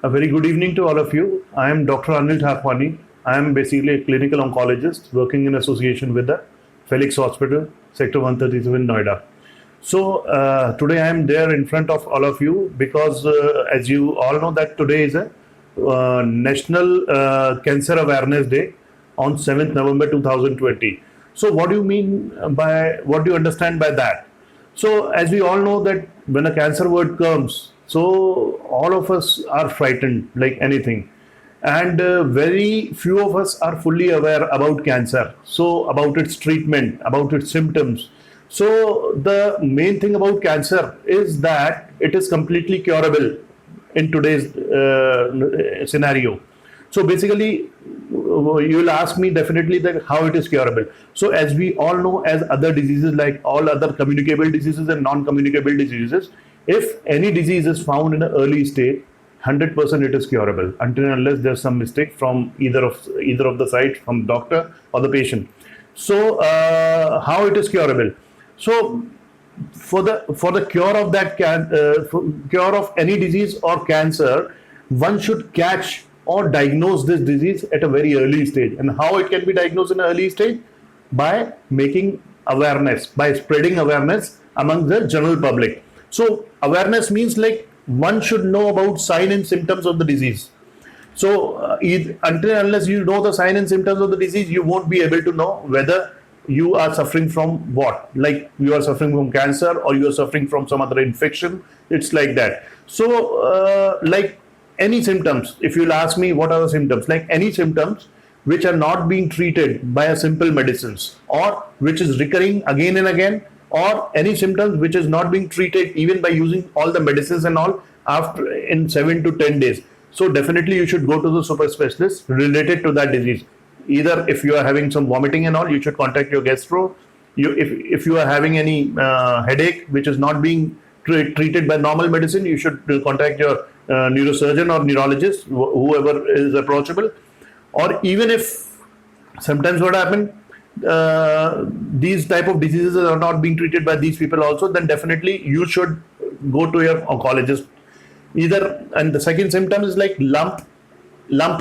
A very good evening to all of you. I am Dr. Anil Thakwani. I am basically a clinical oncologist working in association with the Felix Hospital, Sector 137, Noida. So today I am there in front of all of you because, as you all know, that today is a National Cancer Awareness Day on 7th November 2020. So what do you understand by that? So as we all know that when a cancer word comes, so all of us are frightened like anything, and very few of us are fully aware about cancer. So about its treatment, about its symptoms. So the main thing about cancer is that it is completely curable in today's scenario. So basically, you will ask me definitely that how it is curable. So as we all know, as other diseases like all other communicable diseases and non-communicable diseases, if any disease is found in an early stage, 100% it is curable until and unless there's some mistake from either of the side, from doctor or the patient. So how it is curable? So for the cure of cure of any disease or cancer, one should catch or diagnose this disease at a very early stage. And how it can be diagnosed in an early stage? By making awareness, by spreading awareness among the general public. So awareness means like one should know about sign and symptoms of the disease. So until unless you know the sign and symptoms of the disease, you won't be able to know whether you are suffering from what. Like you are suffering from cancer or you are suffering from some other infection. It's like that. So like any symptoms, if you'll ask me what are the symptoms, like any symptoms which are not being treated by a simple medicines, or which is recurring again and again, or any symptoms which is not being treated even by using all the medicines and all after in 7 to 10 days. So definitely you should go to the super specialist related to that disease. Either if you are having some vomiting and all, you should contact your gastro. If you are having any headache which is not being treated by normal medicine, you should contact your neurosurgeon or neurologist, whoever is approachable. Or even if sometimes what happen, these type of diseases are not being treated by these people also, then definitely you should go to your oncologist. Either, and the second symptom is like lump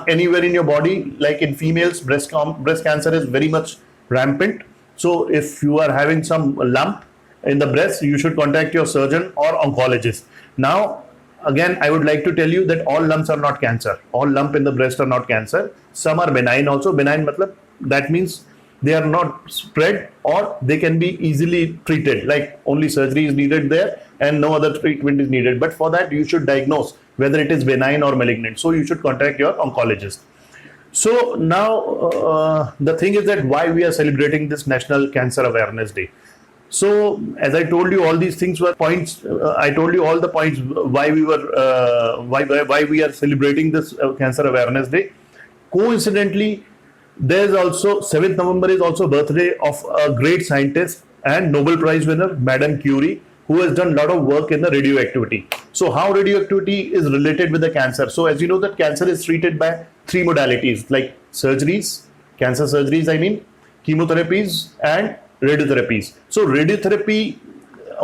anywhere in your body, like in females, breast cancer is very much rampant. So if you are having some lump in the breast, you should contact your surgeon or oncologist. Now again, I would like to tell you that all lumps are not cancer. All lump in the breast are not cancer. Some are benign also. Benign matlab, that means they are not spread or they can be easily treated, like only surgery is needed there and no other treatment is needed. But for that you should diagnose whether it is benign or malignant. So you should contact your oncologist. So now the thing is that why we are celebrating this National Cancer Awareness Day. So as I told you, all these things were points. I told you all the points why we are celebrating this Cancer Awareness Day. Coincidentally, there's also 7th November is also birthday of a great scientist and Nobel Prize winner, Madame Curie, who has done a lot of work in the radioactivity. So how radioactivity is related with the cancer? So as you know that cancer is treated by three modalities like surgeries, cancer surgeries, I mean, chemotherapies and radiotherapies. So radiotherapy,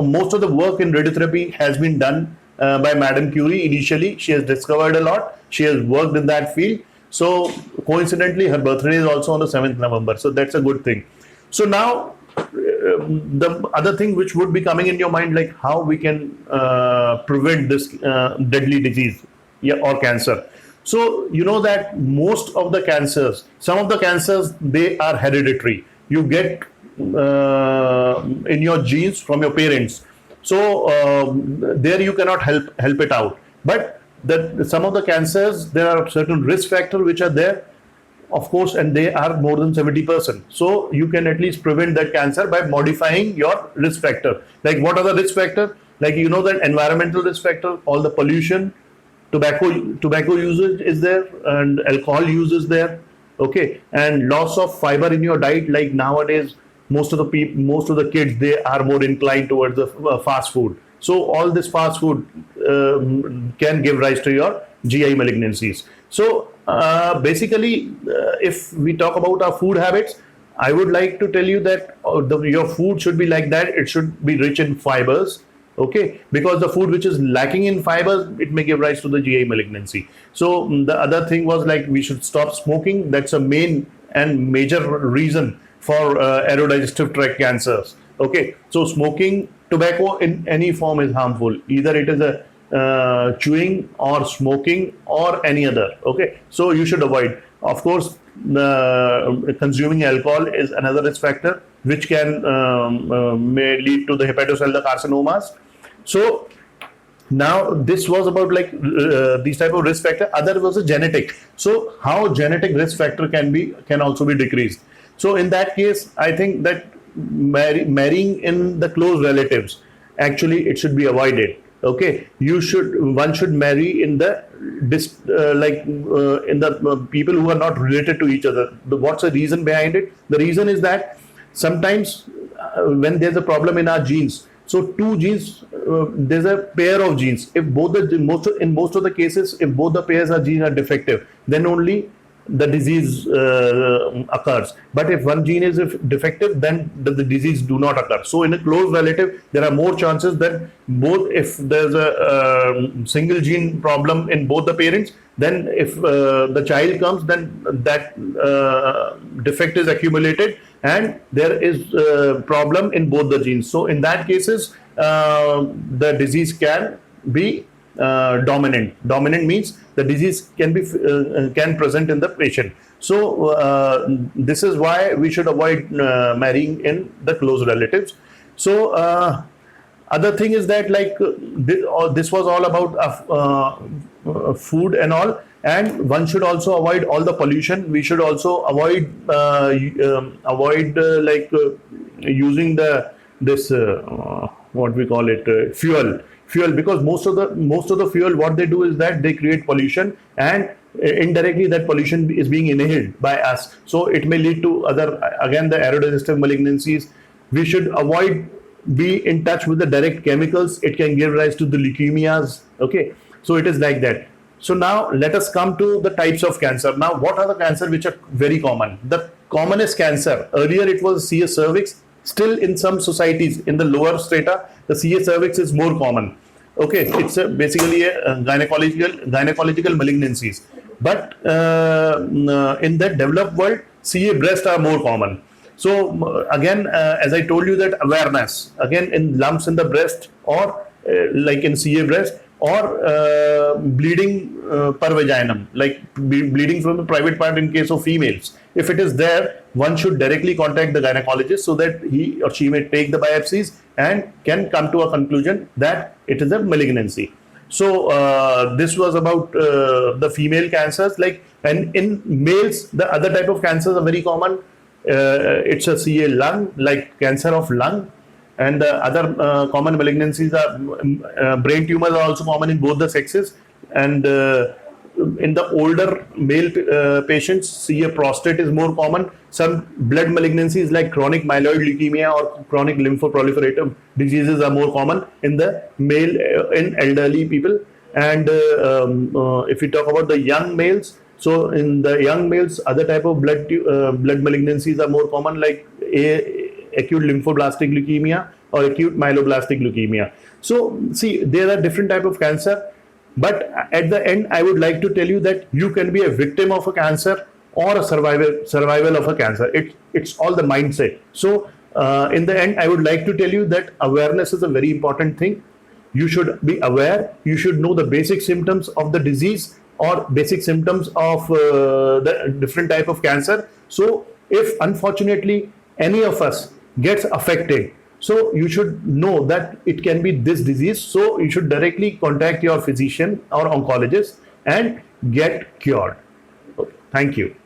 most of the work in radiotherapy has been done by Madame Curie. Initially, she has discovered a lot. She has worked in that field. So coincidentally, her birthday is also on the 7th November. So that's a good thing. So now the other thing which would be coming in your mind, like how we can prevent this deadly disease, yeah, or cancer. So you know that most of the cancers, some of the cancers, they are hereditary. You get in your genes from your parents. So there you cannot help it out. But some of the cancers, there are certain risk factors which are there, of course, and they are more than 70%. So you can at least prevent that cancer by modifying your risk factor. Like what are the risk factors? Like you know that environmental risk factor, all the pollution, tobacco usage is there, and alcohol use is there. Okay, and loss of fiber in your diet. Like nowadays, most of the kids, they are more inclined towards the fast food. So all this fast food can give rise to your GI malignancies. So basically, if we talk about our food habits, I would like to tell you that your food should be like that. It should be rich in fibers, Okay, because the food which is lacking in fibers, it may give rise to the GI malignancy. So the other thing was like we should stop smoking. That's a main and major reason for aerodigestive tract cancers. Okay, so smoking tobacco in any form is harmful. Either it is a chewing or smoking or any other. Okay, so you should avoid. Of course, consuming alcohol is another risk factor which can may lead to the hepatocellular carcinomas. So now this was about like these type of risk factor. Other was a genetic. So how genetic risk factor can also be decreased. So in that case, I think that marrying in the close relatives, actually it should be avoided. Okay, one should marry in the people who are not related to each other. What's the reason behind it? The reason is that sometimes when there's a problem in our genes, so two genes, there's a pair of genes. If in most of the cases, if both the pairs of genes are defective, then only the disease occurs. But if one gene is defective, then the disease do not occur. So in a close relative, there are more chances that both, if there's a single gene problem in both the parents, then if the child comes, then that defect is accumulated and there is a problem in both the genes. So in that cases, the disease can be dominant. Dominant means the disease can present in the patient. So this is why we should avoid marrying in the close relatives. So other thing is that like this was all about food and all, and one should also avoid all the pollution. We should also avoid using this what we call it fuel, because most of the fuel, what they do is that they create pollution, and indirectly that pollution is being inhaled by us. So it may lead to other, again, the aerodigestive malignancies. We should avoid be in touch with the direct chemicals. It can give rise to the leukemias. Okay, so it is like that. So now let us come to the types of cancer. Now, what are the cancer which are very common? The commonest cancer, earlier it was CS cervix. Still in some societies in the lower strata, the CS cervix is more common. Okay, it's basically a gynecological malignancies. But in the developed world, CA breast are more common. So again, as I told you, that awareness, again, in lumps in the breast, or like in CA breast, or bleeding per vaginum, like bleeding from the private part in case of females. If it is there, one should directly contact the gynecologist so that he or she may take the biopsies and can come to a conclusion that it is a malignancy. So this was about the female cancers. Like, and in males, the other type of cancers are very common. It's a CA lung, like cancer of lung. And the other common malignancies are brain tumors are also common in both the sexes. And in the older male patients, CA prostate is more common. Some blood malignancies like chronic myeloid leukemia or chronic lymphoproliferative diseases are more common in the male, in elderly people. And if we talk about the young males, so in the young males, other type of blood malignancies are more common, like acute lymphoblastic leukemia or acute myeloblastic leukemia. So see, there are different type of cancer, but at the end, I would like to tell you that you can be a victim of a cancer or a survival of a cancer. It's all the mindset. So in the end, I would like to tell you that awareness is a very important thing. You should be aware. You should know the basic symptoms of the disease or basic symptoms of the different type of cancer. So if unfortunately any of us gets affected, so you should know that it can be this disease. So you should directly contact your physician or oncologist and get cured. Okay. Thank you.